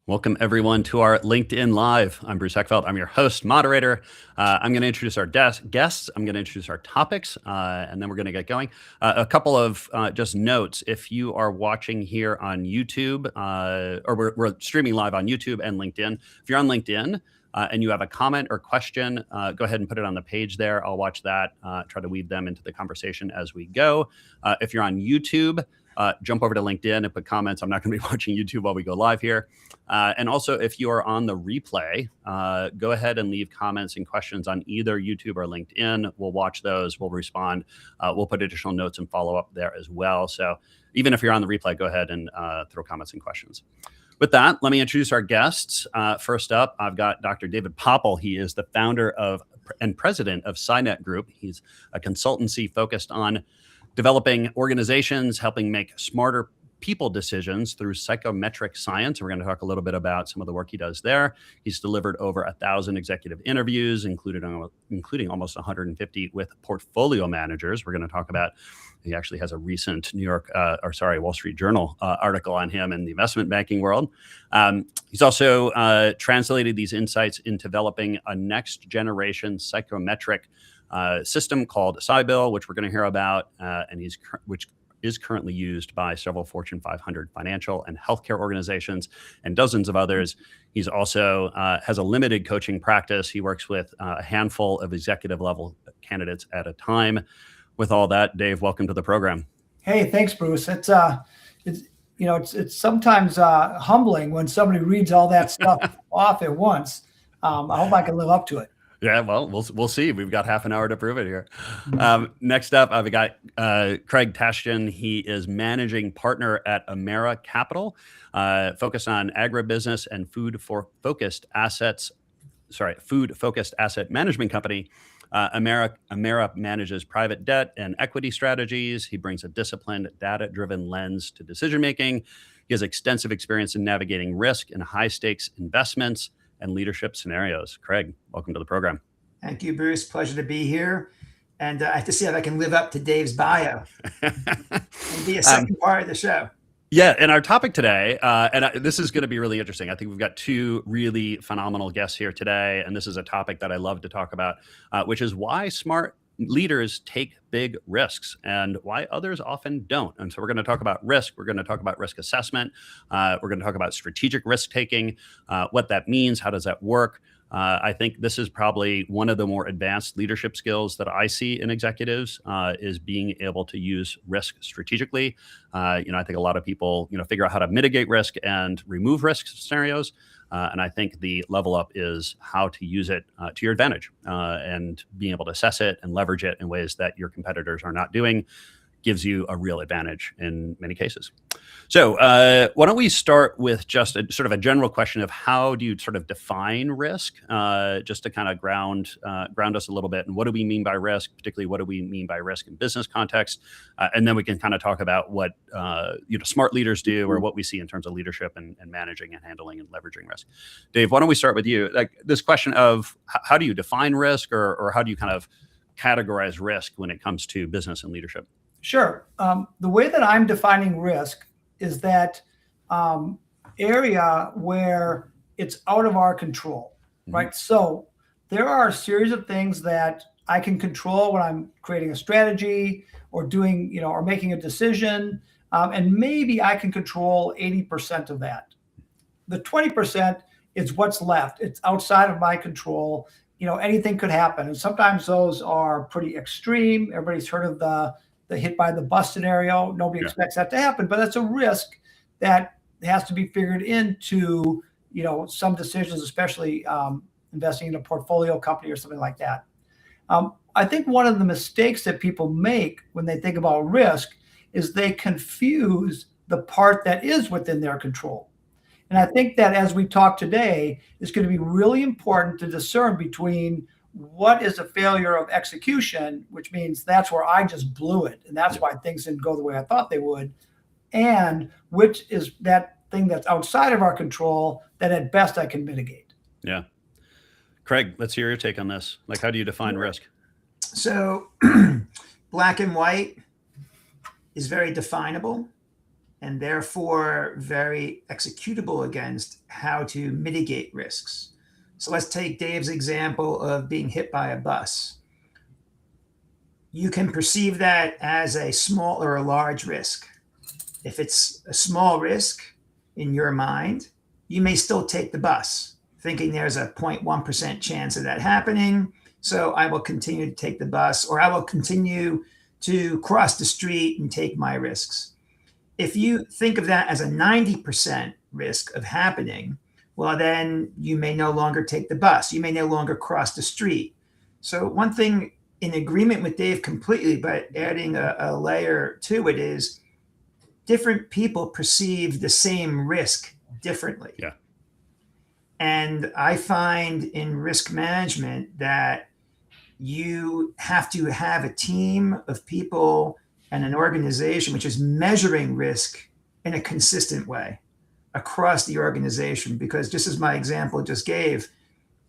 Welcome, everyone, to our LinkedIn Live. I'm Bruce Eckfeldt. I'm your host, moderator. I'm going to introduce our guests. I'm going to introduce our topics, and then we're going to get going. A couple of just notes. If you are watching here on YouTube, or we're streaming live on YouTube and LinkedIn. If you're on LinkedIn and you have a comment or question, go ahead and put it on the page there. I'll watch that, try to weave them into the conversation as we go. If you're on YouTube, jump over to LinkedIn and put comments. I'm not going to be watching YouTube while we go live here. And also, if you are on the replay, go ahead and leave comments and questions on either YouTube or LinkedIn. We'll watch those. We'll respond. We'll put additional notes and follow up there as well. So even if you're on the replay, go ahead and throw comments and questions. With that, let me introduce our guests. First up, I've got Dr. David Popple. He is the founder of and president of SciNet Group. He's a consultancy focused on developing organizations, helping make smarter people decisions through psychometric science. We're going to talk a little bit about some of the work he does there. He's delivered over 1,000 executive interviews, including almost 150 with portfolio managers. We're going to talk about, he actually has a recent Wall Street Journal article on him in the investment banking world. He's also translated these insights into developing a next generation psychometric system called SciBill, which we're going to hear about, which is currently used by several Fortune 500 financial and healthcare organizations and dozens of others. He's also has a limited coaching practice. He works with a handful of executive level candidates at a time. With all that, Dave, welcome to the program. Hey, thanks, Bruce. It's sometimes humbling when somebody reads all that stuff off at once. I hope I can live up to it. Yeah, well, we'll see. We've got half an hour to prove it here. Next up, I've got Craig Tashjian. He is managing partner at Amera Capital, focused on agribusiness and food-focused asset management company. Amera manages private debt and equity strategies. He brings a disciplined, data-driven lens to decision-making. He has extensive experience in navigating risk in high-stakes investments and leadership scenarios. Craig, welcome to the program. Thank you, Bruce. Pleasure to be here. And I have to see if I can live up to Dave's bio and be a second part of the show. Yeah, and our topic today, this is going to be really interesting. I think we've got two really phenomenal guests here today, and this is a topic that I love to talk about, which is why smart leaders take big risks and why others often don't. And so we're going to talk about risk. We're going to talk about risk assessment. We're going to talk about strategic risk taking, what that means, how does that work. I think this is probably one of the more advanced leadership skills that I see in executives is being able to use risk strategically. I think a lot of people, figure out how to mitigate risk and remove risk scenarios. And I think the level up is how to use it to your advantage and being able to assess it and leverage it in ways that your competitors are not doing gives you a real advantage in many cases. So why don't we start with just a sort of a general question of how do you sort of define risk, just to kind of ground us a little bit. And what do we mean by risk? Particularly, what do we mean by risk in business context? And then we can kind of talk about what smart leaders do or what we see in terms of leadership and managing and handling and leveraging risk. Dave, why don't we start with you? Like this question of how do you define risk or how do you kind of categorize risk when it comes to business and leadership? Sure. The way that I'm defining risk is that area where it's out of our control, right? So there are a series of things that I can control when I'm creating a strategy or doing, or making a decision. And maybe I can control 80% of that. The 20% is what's left. It's outside of my control. Anything could happen. And sometimes those are pretty extreme. Everybody's heard of the hit by the bus scenario. Nobody expects that to happen, but that's a risk that has to be figured into, some decisions, especially investing in a portfolio company or something like that. I think one of the mistakes that people make when they think about risk is they confuse the part that is within their control. And I think that as we talk today, it's going to be really important to discern between what is a failure of execution, which means that's where I just blew it. And that's why things didn't go the way I thought they would. And which is that thing that's outside of our control that at best I can mitigate. Yeah. Craig, let's hear your take on this. Like, how do you define risk? So black and white is very definable. and therefore very executable against how to mitigate risks. So let's take Dave's example of being hit by a bus. You can perceive that as a small or a large risk. If it's a small risk in your mind, you may still take the bus, thinking there's a 0.1% chance of that happening. So I will continue to take the bus, or I will continue to cross the street and take my risks. If you think of that as a 90% risk of happening, well, then you may no longer take the bus. You may no longer cross the street. So one thing, in agreement with Dave completely, but adding a layer to it, is different people perceive the same risk differently. Yeah. And I find in risk management that you have to have a team of people and an organization which is measuring risk in a consistent way across the organization. Because just as my example just gave,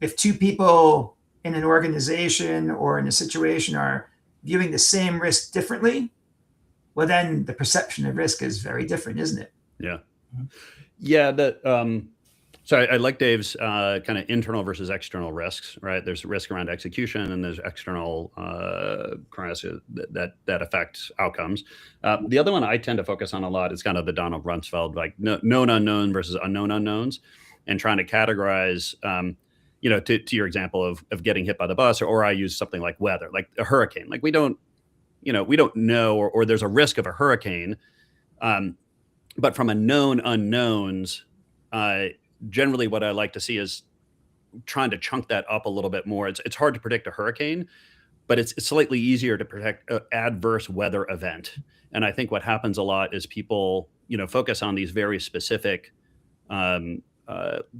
if two people in an organization or in a situation are viewing the same risk differently, well, then the perception of risk is very different, isn't it? Yeah. Yeah. So I like Dave's kind of internal versus external risks, right? There's risk around execution, and there's external risks that affect outcomes. The other one I tend to focus on a lot is kind of the Donald Rumsfeld, like known unknown versus unknown unknowns, and trying to categorize, to your example of getting hit by the bus, or I use something like weather, like a hurricane. Like we don't know, or there's a risk of a hurricane, but from a known unknowns. Generally what I like to see is trying to chunk that up a little bit more. It's hard to predict a hurricane, but it's slightly easier to predict an adverse weather event. And I think what happens a lot is people, focus on these very specific, low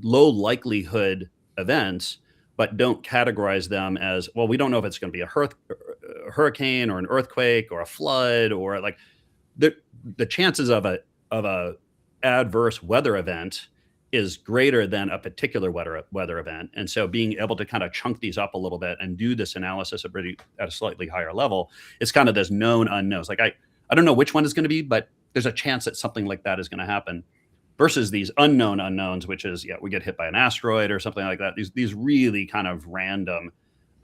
likelihood events, but don't categorize them as, well, we don't know if it's going to be a hurricane or an earthquake or a flood, or like the chances of a adverse weather event is greater than a particular weather event. And so being able to kind of chunk these up a little bit and do this analysis at a slightly higher level, it's kind of this known unknowns. Like I don't know which one is going to be, but there's a chance that something like that is going to happen, versus these unknown unknowns, which is, we get hit by an asteroid or something like that. These really kind of random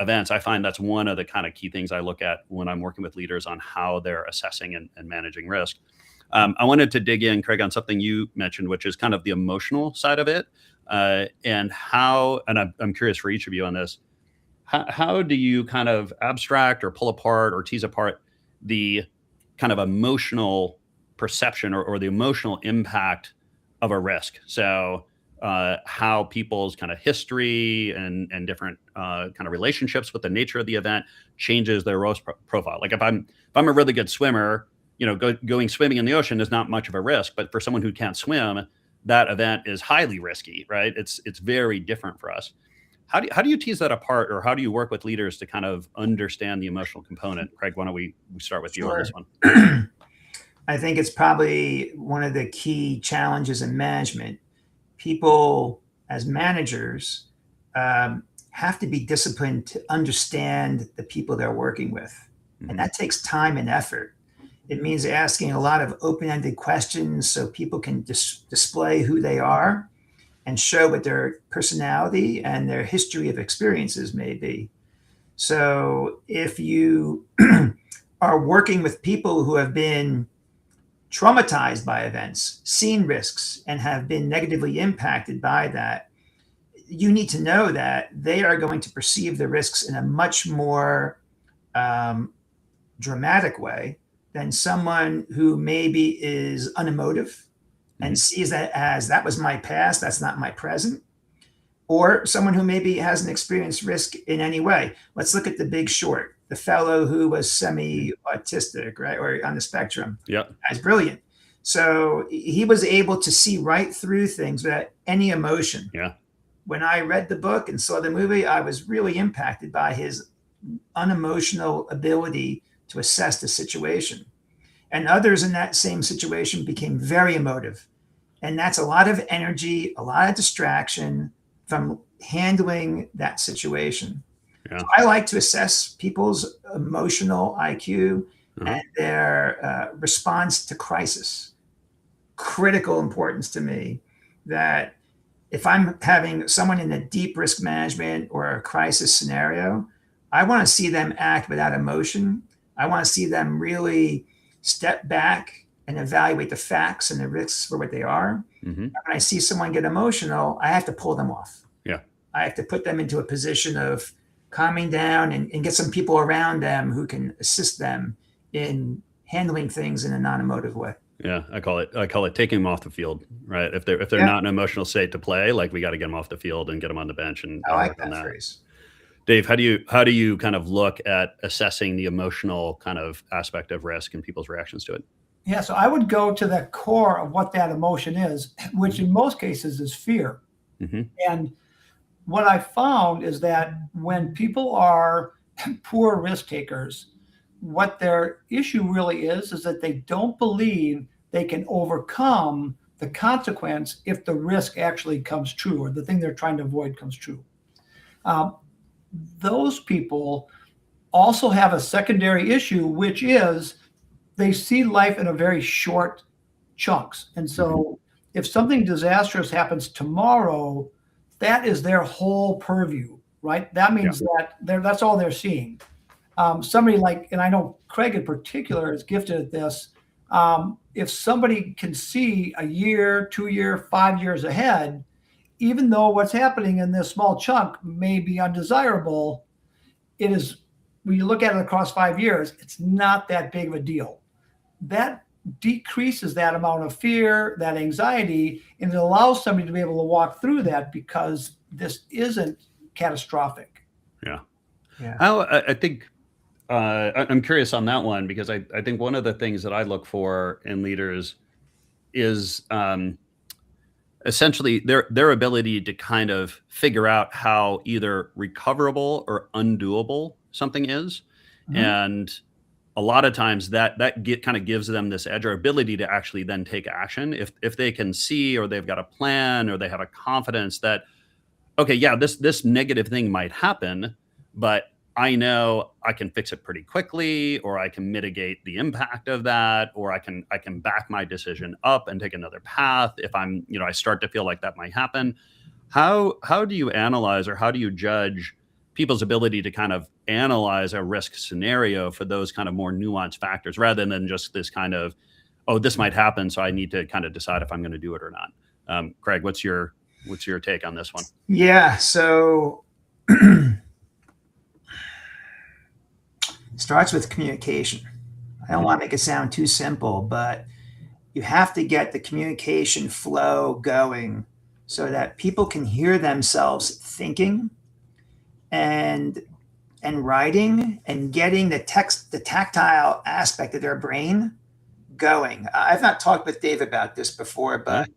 events. I find that's one of the kind of key things I look at when I'm working with leaders on how they're assessing and managing risk. I wanted to dig in, Craig, on something you mentioned, which is kind of the emotional side of it, and I'm curious for each of you on this. How do you kind of abstract or pull apart or tease apart the kind of emotional perception or the emotional impact of a risk? So how people's kind of history and different kind of relationships with the nature of the event changes their risk profile. Like if I'm a really good swimmer, going swimming in the ocean is not much of a risk, but for someone who can't swim, that event is highly risky, right? It's very different for us. How do you tease that apart, or how do you work with leaders to kind of understand the emotional component? Craig, why don't we start with you on this one? I think it's probably one of the key challenges in management. People as managers have to be disciplined to understand the people they're working with. And that takes time and effort. It means asking a lot of open-ended questions so people can display who they are and show what their personality and their history of experiences may be. So if you are working with people who have been traumatized by events, seen risks, and have been negatively impacted by that, you need to know that they are going to perceive the risks in a much more dramatic way than someone who maybe is unemotive and sees that as, that was my past, that's not my present. Or someone who maybe hasn't experienced risk in any way. Let's look at The Big Short, the fellow who was semi-autistic, right, or on the spectrum. Yeah, that's brilliant. So he was able to see right through things without any emotion. Yeah. When I read the book and saw the movie, I was really impacted by his unemotional ability to assess the situation. And others in that same situation became very emotive. And that's a lot of energy, a lot of distraction from handling that situation. Yeah. So I like to assess people's emotional IQ and their response to crisis. critical importance to me that if I'm having someone in a deep risk management or a crisis scenario, I want to see them act without emotion. I want to see them really step back and evaluate the facts and the risks for what they are. Mm-hmm. When I see someone get emotional, I have to pull them off. Yeah. I have to put them into a position of calming down and get some people around them who can assist them in handling things in a non-emotive way. Yeah, I call it taking them off the field, right? If they're Yeah. not in an emotional state to play, like we got to get them off the field and get them on the bench and I like work on that that. phrase. Dave, how do you kind of look at assessing the emotional kind of aspect of risk and people's reactions to it? Yeah, so I would go to the core of what that emotion is, which in most cases is fear. Mm-hmm. And what I found is that when people are poor risk takers, what their issue really is that they don't believe they can overcome the consequence if the risk actually comes true or the thing they're trying to avoid comes true. Those people also have a secondary issue, which is they see life in a very short chunks. And so if something disastrous happens tomorrow, that is their whole purview, right? That means that that's all they're seeing. Somebody like, and I know Craig in particular is gifted at this. If somebody can see a year, 2 year, 5 years ahead, even though what's happening in this small chunk may be undesirable, it is, when you look at it across 5 years, it's not that big of a deal. That decreases that amount of fear, that anxiety, and it allows somebody to be able to walk through that because this isn't catastrophic. Yeah. Yeah. I think I'm curious on that one because I think one of the things that I look for in leaders is essentially their ability to kind of figure out how either recoverable or undoable something is. Mhm. And a lot of times that kind of gives them this edge or ability to actually then take action if they can see or they've got a plan or they have a confidence that, okay, yeah, this negative thing might happen, but I know I can fix it pretty quickly, or I can mitigate the impact of that, or I can back my decision up and take another path if I start to feel like that might happen. How do you analyze or how do you judge people's ability to kind of analyze a risk scenario for those kind of more nuanced factors rather than just this kind of, oh, this might happen, so I need to kind of decide if I'm going to do it or not. Craig, what's your take on this one? Yeah. So it starts with communication. I don't want to make it sound too simple, but you have to get the communication flow going so that people can hear themselves thinking and writing and getting the tactile aspect of their brain going. I've not talked with Dave about this before, but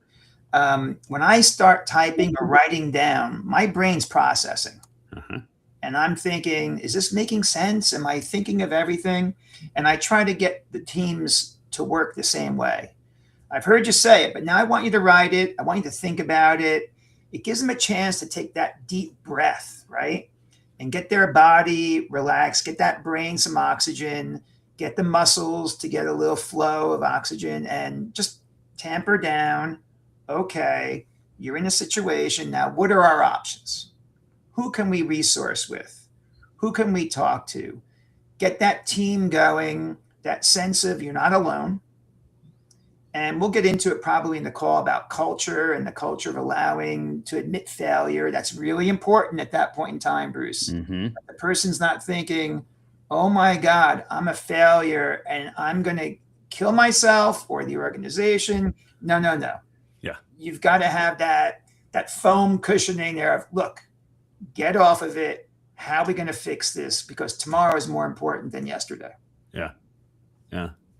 when I start typing or writing down, my brain's processing. Uh-huh. And I'm thinking, is this making sense? Am I thinking of everything? And I try to get the teams to work the same way. I've heard you say it, but now I want you to write it. I want you to think about it. It gives them a chance to take that deep breath, right? And get their body relaxed, get that brain some oxygen, get the muscles to get a little flow of oxygen, and just tamper down. Okay, you're in a situation. Now, what are our options? Who can we resource with? Who can we talk to? Get that team going, that sense of you're not alone. And we'll get into it probably in the call about culture and the culture of allowing to admit failure. That's really important at that point in time, Bruce. Mm-hmm. The person's not thinking, oh my God, I'm a failure and I'm going to kill myself or the organization. No. Yeah. You've got to have that foam cushioning there of, look, get off of it. How are we going to fix this? Because tomorrow is more important than yesterday. Yeah.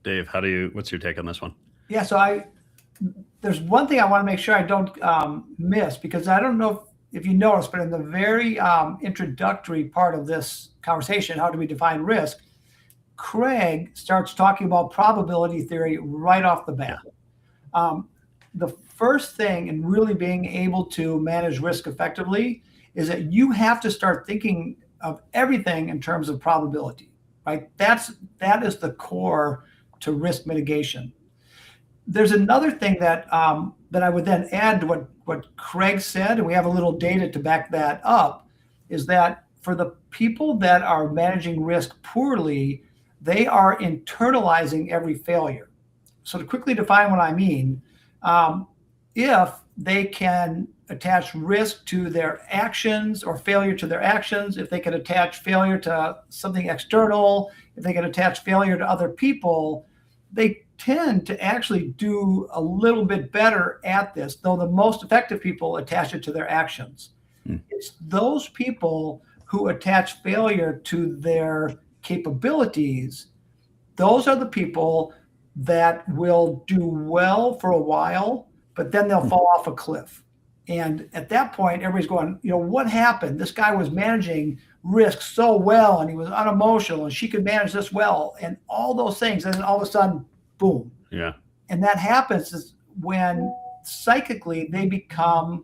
Dave, what's your take on this one? Yeah, so there's one thing I want to make sure I don't miss, because I don't know if you noticed, but in the very introductory part of this conversation, how do we define risk, Craig starts talking about probability theory right off the bat. The first thing in really being able to manage risk effectively is that you have to start thinking of everything in terms of probability, right? That is the core to risk mitigation. there's another thing that that I would then add to what Craig said, and we have a little data to back that up, is that for the people that are managing risk poorly, they are internalizing every failure. So to quickly define what I mean, if they can attach risk to their actions or failure to their actions, if they can attach failure to something external, if they can attach failure to other people, they tend to actually do a little bit better at this, though the most effective people attach it to their actions. It's those people who attach failure to their capabilities. Those are the people that will do well for a while, but then they'll fall off a cliff. And at that point, everybody's going, what happened? This guy was managing risk so well, and he was unemotional, and she could manage this well, and all those things. And then all of a sudden, boom. Yeah. And that happens is when psychologically, they become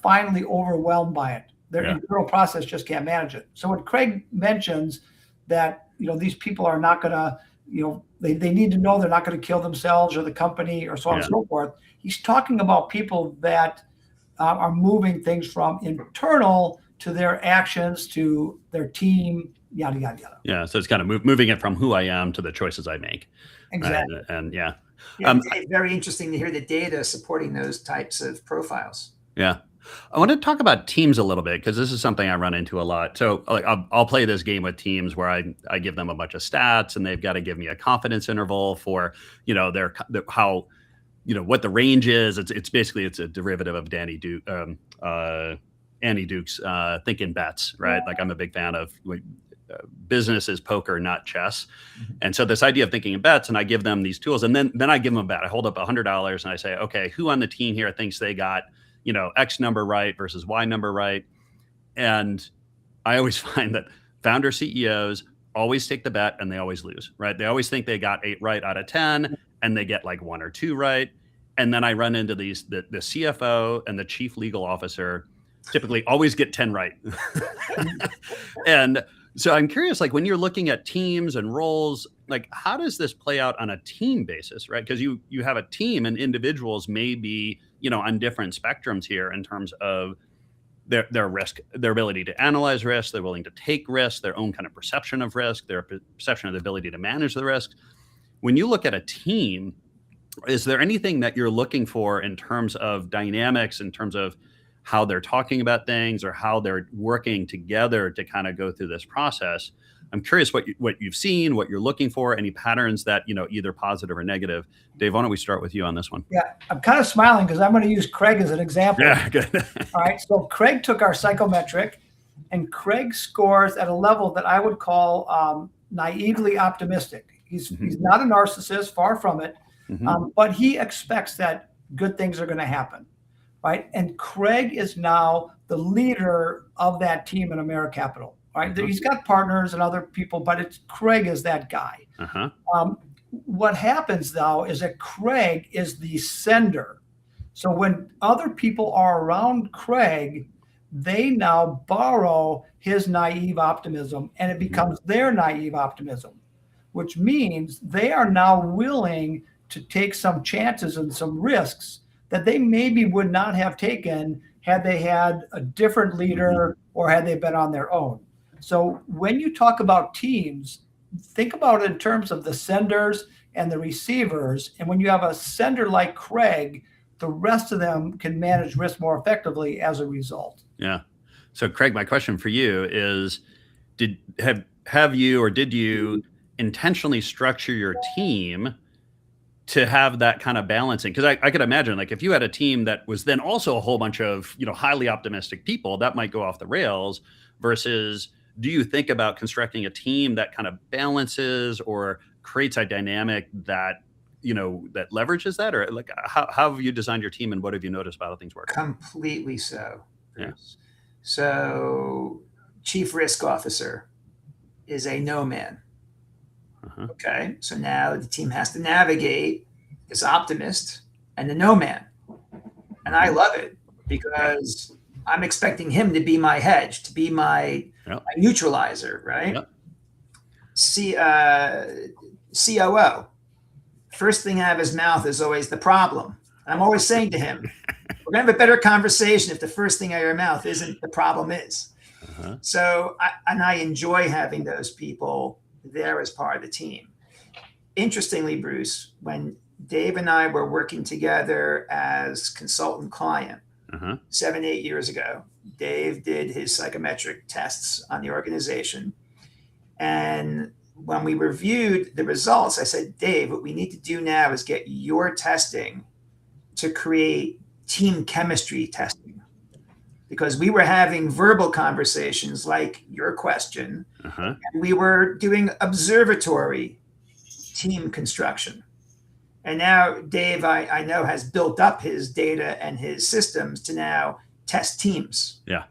finally overwhelmed by it. Their internal process just can't manage it. So when Craig mentions that, these people are not going to, they need to know they're not going to kill themselves or the company or so on and so forth. He's talking about people that are moving things from internal to their actions, to their team, yada, yada, yada. Yeah. So it's kind of moving it from who I am to the choices I make. Exactly. And it's very interesting to hear the data supporting those types of profiles. Yeah. I want to talk about teams a little bit, because this is something I run into a lot. So I'll play this game with teams where I give them a bunch of stats, and they've got to give me a confidence interval for, how, what the range is. It's basically, it's a derivative of Andy Duke's Thinking Bets, right? Like, I'm a big fan of business is poker, not chess. And so this idea of thinking in bets, and I give them these tools, and then I give them a bet. I hold up $100 and I say, okay, who on the team here thinks they got, X number right versus Y number right? And I always find that founder CEOs always take the bet and they always lose, right? They always think they got 8 right out of 10, and they get like 1 or 2 right. And then I run into the CFO and the chief legal officer typically always get 10 right. And so I'm curious, like, when you're looking at teams and roles, like, how does this play out on a team basis, right? Because you have a team, and individuals may be, on different spectrums here in terms of their risk, their ability to analyze risk, they're willing to take risk, their own kind of perception of risk, their perception of the ability to manage the risk. When you look at a team, is there anything that you're looking for in terms of dynamics, in terms of how they're talking about things or how they're working together to kind of go through this process? I'm curious what you've seen, what you're looking for, any patterns that, either positive or negative. Dave, why don't we start with you on this one? Yeah, I'm kind of smiling because I'm going to use Craig as an example. Yeah, good. All right, so Craig took our psychometric, and Craig scores at a level that I would call naively optimistic. He's not a narcissist, far from it, but he expects that good things are going to happen. Right. And Craig is now the leader of that team in AmeriCapital. Right. He's got partners and other people, but Craig is that guy. What happens, though, is that Craig is the sender. So when other people are around Craig, they now borrow his naive optimism, and it becomes their naive optimism, which means they are now willing to take some chances and some risks that they maybe would not have taken had they had a different leader or had they been on their own. So when you talk about teams, think about it in terms of the senders and the receivers. And when you have a sender like Craig, the rest of them can manage risk more effectively as a result. Yeah. So Craig, my question for you is, did you intentionally structure your team to have that kind of balancing? Because I could imagine, like, if you had a team that was then also a whole bunch of, highly optimistic people, that might go off the rails, versus do you think about constructing a team that kind of balances or creates a dynamic that, that leverages that? Or like, how have you designed your team, and what have you noticed about how things work? Completely so. Yeah. So chief risk officer is a no man. Okay, so now the team has to navigate this optimist and the no man. And I love it because I'm expecting him to be my hedge, to be my neutralizer, right? COO. first thing out of his mouth is always the problem. I'm always saying to him, we're going to have a better conversation if the first thing out of your mouth isn't the problem is. Uh-huh. So, I enjoy having those people there as part of the team. Interestingly, Bruce, when Dave and I were working together as consultant client 7, 8 years ago, Dave did his psychometric tests on the organization. And when we reviewed the results, I said, Dave, what we need to do now is get your testing to create team chemistry testing. Because we were having verbal conversations like your question, and we were doing observatory team construction. And now Dave, I know, has built up his data and his systems to now test teams. Yeah.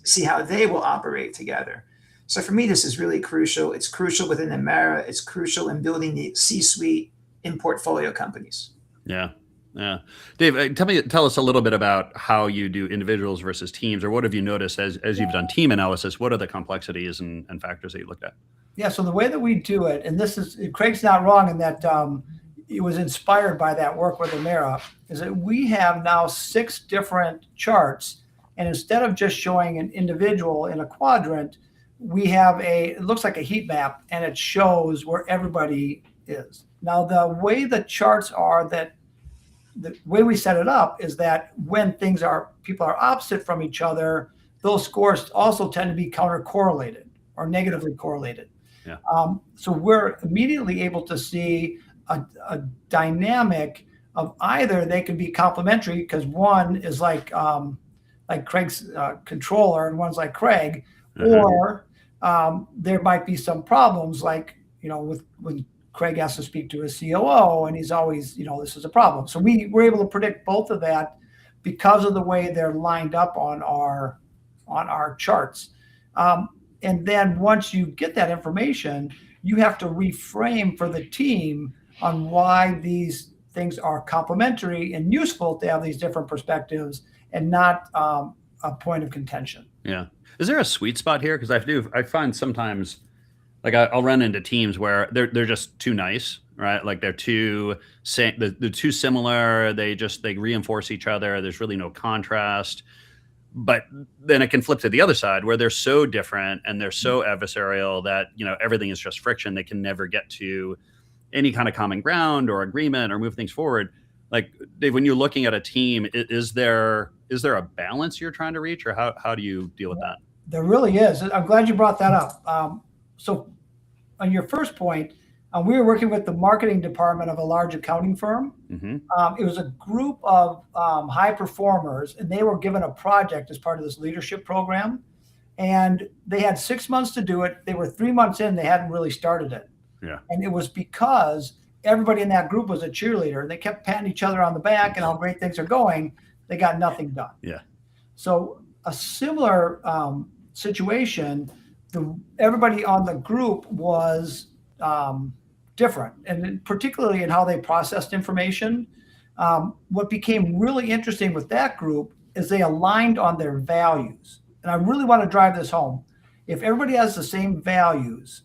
See how they will operate together. So for me, this is really crucial. It's crucial within Emera. It's crucial in building the C-suite in portfolio companies. Yeah. Yeah. Dave, tell us a little bit about how you do individuals versus teams, or what have you noticed as you've done team analysis? What are the complexities and factors that you looked at? Yeah. So the way that we do it, and this is, Craig's not wrong in that it was inspired by that work with Emera, is that we have now 6 different charts. And instead of just showing an individual in a quadrant, we have it looks like a heat map, and it shows where everybody is. Now, the way the charts are, that the way we set it up is that when people are opposite from each other, those scores also tend to be counter-correlated or negatively correlated. Yeah. So we're immediately able to see a dynamic of either they can be complementary because one is like Craig's controller and one's like Craig, or there might be some problems like, when Craig has to speak to his COO and he's always, this is a problem. So we were able to predict both of that because of the way they're lined up on our charts. And then once you get that information, you have to reframe for the team on why these things are complementary and useful to have these different perspectives and not a point of contention. Yeah. Is there a sweet spot here? Because I find sometimes, like, I'll run into teams where they're just too nice, right? Like they're too similar. They reinforce each other. There's really no contrast. But then it can flip to the other side where they're so different and they're so adversarial that, everything is just friction. They can never get to any kind of common ground or agreement or move things forward. Like, Dave, when you're looking at a team, is there a balance you're trying to reach, or how do you deal with that? There really is. I'm glad you brought that up. So on your first point, we were working with the marketing department of a large accounting firm. It was a group of high performers, and they were given a project as part of this leadership program. And they had 6 months to do it. They were 3 months in, they hadn't really started it. Yeah. And it was because everybody in that group was a cheerleader. They kept patting each other on the back and how great things are going. They got nothing done. Yeah. So a similar situation, everybody on the group was different, and particularly in how they processed information. What became really interesting with that group is they aligned on their values. And I really want to drive this home. If everybody has the same values,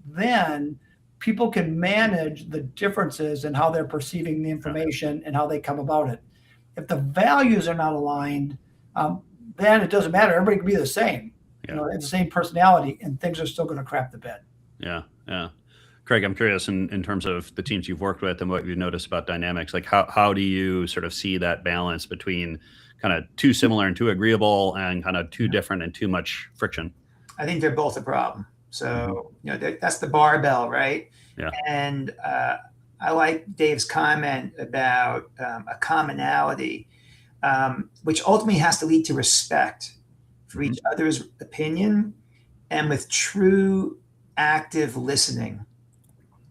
then people can manage the differences in how they're perceiving the information and how they come about it. If the values are not aligned, then it doesn't matter. Everybody can be the same. Yeah. It's the same personality, and things are still going to crap the bed. Yeah. Yeah. Craig, I'm curious in terms of the teams you've worked with and what you've noticed about dynamics, like how do you sort of see that balance between kind of too similar and too agreeable and kind of too different and too much friction? I think they're both a problem. So, that's the barbell, right? Yeah. And I like Dave's comment about a commonality, which ultimately has to lead to respect for each other's opinion and with true active listening.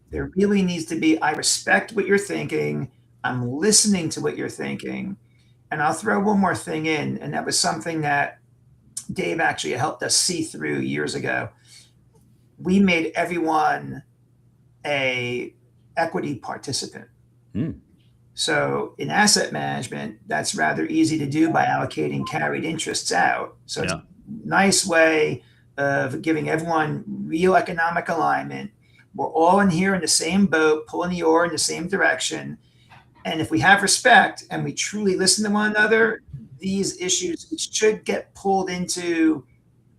There really needs to be, I respect what you're thinking. I'm listening to what you're thinking. And I'll throw one more thing in. And that was something that Dave actually helped us see through years ago. We made everyone a equity participant. So in asset management, that's rather easy to do by allocating carried interests out. So it's a nice way of giving everyone real economic alignment, We're all in here in the same boat, pulling the oar in the same direction. And if we have respect and we truly listen to one another, these issues should get pulled into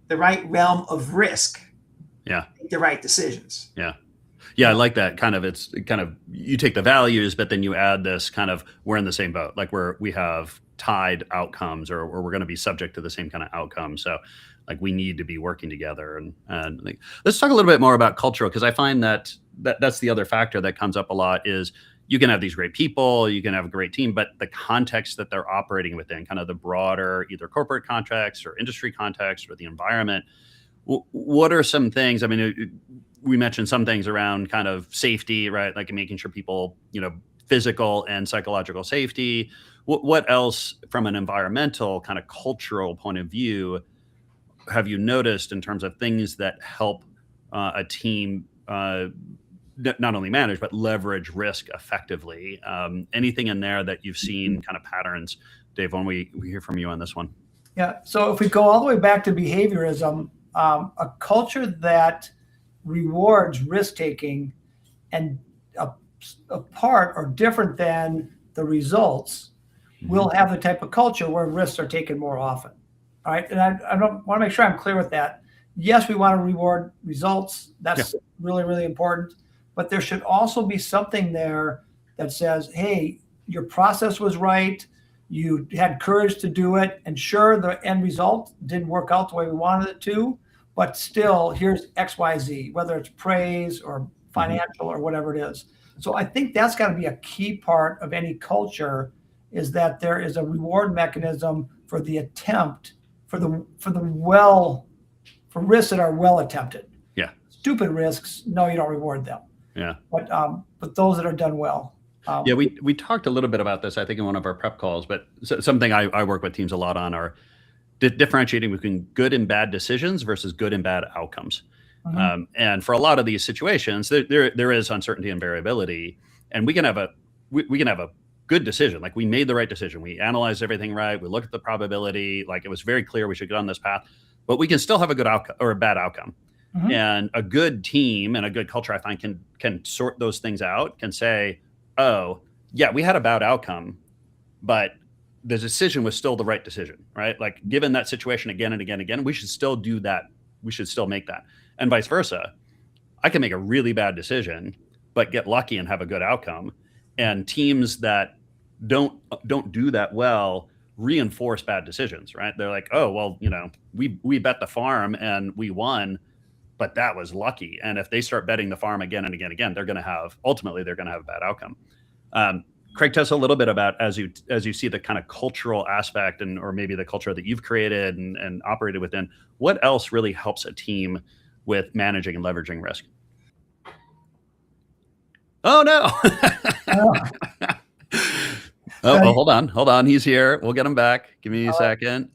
the right realm of risk. Yeah. Make the right decisions. Yeah. Yeah, I like that kind of. It's kind of, you take the values, but then you add this kind of, we're in the same boat, like we have tied outcomes, or we're going to be subject to the same kind of outcomes. So like we need to be working together. And like, let's talk a little bit more about cultural, because I find that's the other factor that comes up a lot is you can have these great people, you can have a great team, but the context that they're operating within, kind of the broader either corporate context or industry context or the environment. What are some things? I mean, we mentioned some things around kind of safety, right? Like making sure people, physical and psychological safety. What else from an environmental kind of cultural point of view have you noticed in terms of things that help a team not only manage, but leverage risk effectively? Anything in there that you've seen kind of patterns? Dave, when we hear from you on this one. Yeah. So if we go all the way back to behaviorism, a culture that rewards risk-taking and apart or different than the results will have the type of culture where risks are taken more often. All right. And I don't want to make sure I'm clear with that. Yes, we want to reward results. That's really, really important. But there should also be something there that says, hey, your process was right. You had courage to do it. And sure, the end result didn't work out the way we wanted it to, but still, here's X, Y, Z, whether it's praise or financial or whatever it is. So I think that's got to be a key part of any culture, is that there is a reward mechanism for the attempt, for risks that are well attempted. Yeah. Stupid risks, no, you don't reward them. Yeah. But those that are done well. Yeah, we talked a little bit about this, I think, in one of our prep calls, but something I work with teams a lot on are differentiating between good and bad decisions versus good and bad outcomes. And for a lot of these situations, there is uncertainty and variability, and we can have a good decision. Like we made the right decision. We analyzed everything right. We looked at the probability. Like it was very clear we should get on this path, but we can still have a good outcome or a bad outcome. And a good team and a good culture, I find, can sort those things out, can say, oh, yeah, we had a bad outcome, but the decision was still the right decision, right? Like given that situation again and again and again, we should still do that. We should still make that. And vice versa. I can make a really bad decision, but get lucky and have a good outcome. And teams that don't do that well reinforce bad decisions, right? They're like, oh, well, we bet the farm and we won, but that was lucky. And if they start betting the farm again and again and again, they're going to have a bad outcome. Craig, tell us a little bit about, as you see the kind of cultural aspect or maybe the culture that you've created and operated within, what else really helps a team with managing and leveraging risk? Oh, no. Oh, hold on. He's here. We'll get him back. Give me a second.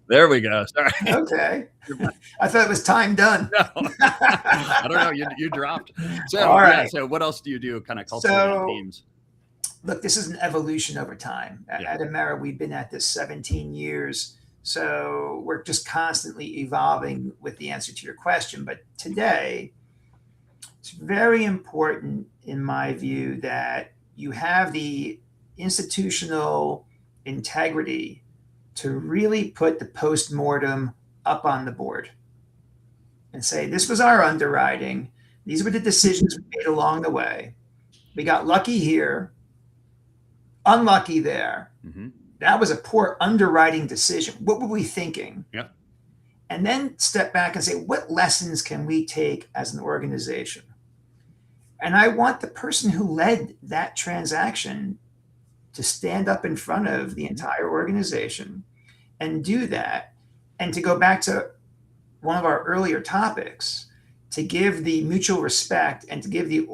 There we go. Sorry. Okay. I thought it was time done. No. I don't know. You dropped. So, all right. So what else do you do kind of culturally in teams? Look, this is an evolution over time. At Amera, we've been at this 17 years. So we're just constantly evolving with the answer to your question. But today, it's very important, in my view, that you have the institutional integrity to really put the postmortem up on the board and say, this was our underwriting. These were the decisions we made along the way. We got lucky here, unlucky there. That was a poor underwriting decision. What were we thinking? Yeah. And then step back and say, what lessons can we take as an organization? And I want the person who led that transaction to stand up in front of the entire organization and do that. And to go back to one of our earlier topics, to give the mutual respect and to give the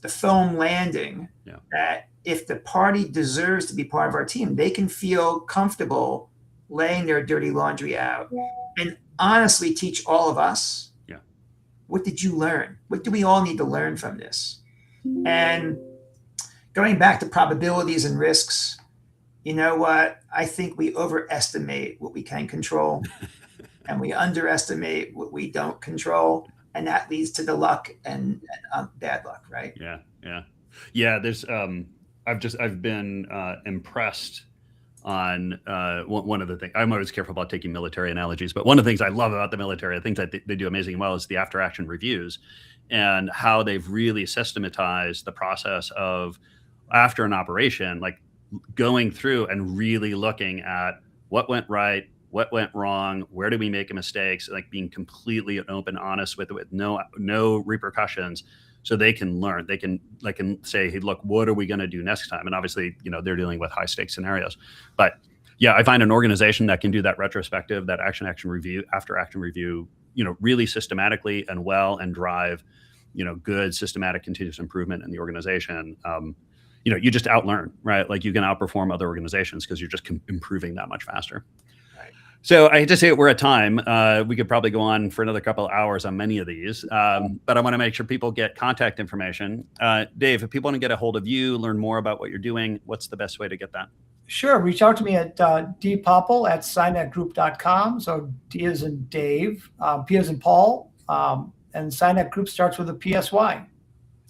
foam landing that if the party deserves to be part of our team, they can feel comfortable laying their dirty laundry out and honestly teach all of us, what did you learn? What do we all need to learn from this? And going back to probabilities and risks, you know what? I think we overestimate what we can control and we underestimate what we don't control. and that leads to the luck and bad luck, right? Yeah. There's I've been impressed on one of the things. I'm always careful about taking military analogies, but one of the things I love about the military, I think that they do amazing well, is the after action reviews, and how they've really systematized the process of after an operation, like going through and really looking at what went right, what went wrong, where did we make mistakes, like being completely open, honest with no repercussions, so they can learn. They can say, hey, look, what are we going to do next time? And obviously, they're dealing with high stakes scenarios. But yeah, I find an organization that can do that retrospective, that after action review, really systematically and well, and drive, good systematic continuous improvement in the organization. You just outlearn, right? Like you can outperform other organizations because you're just improving that much faster. So I hate to say it, we're at time. We could probably go on for another couple of hours on many of these, but I want to make sure people get contact information. Dave, if people want to get a hold of you, learn more about what you're doing, what's the best way to get that? Sure. Reach out to me at dpopple@synetgroup.com. So D as in Dave, P as in Paul, and Synet Group starts with a PSY.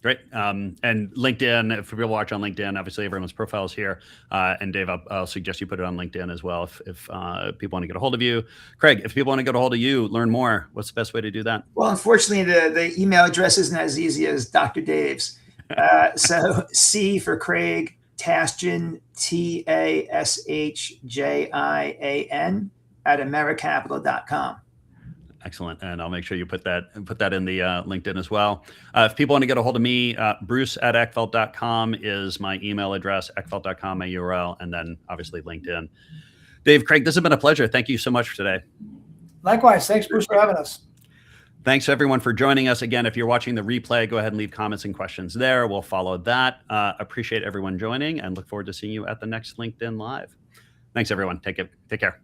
Great. And LinkedIn, if people watch on LinkedIn, obviously everyone's profiles here. And Dave, I'll suggest you put it on LinkedIn as well if people want to get a hold of you. Craig, if people want to get a hold of you, learn more, what's the best way to do that? Well, unfortunately, the email address isn't as easy as Dr. Dave's. So C for Craig, Tashjian, TASHJIAN @americapital.com. Excellent. And I'll make sure you put that in the LinkedIn as well. If people want to get a hold of me, bruce@eckfeldt.com is my email address, eckfeldt.com, my URL, and then obviously LinkedIn. Dave, Craig, this has been a pleasure. Thank you so much for today. Likewise. Thanks, Bruce, for having us. Thanks everyone for joining us. Again, if you're watching the replay, go ahead and leave comments and questions there. We'll follow that. Appreciate everyone joining and look forward to seeing you at the next LinkedIn Live. Thanks everyone. Take care.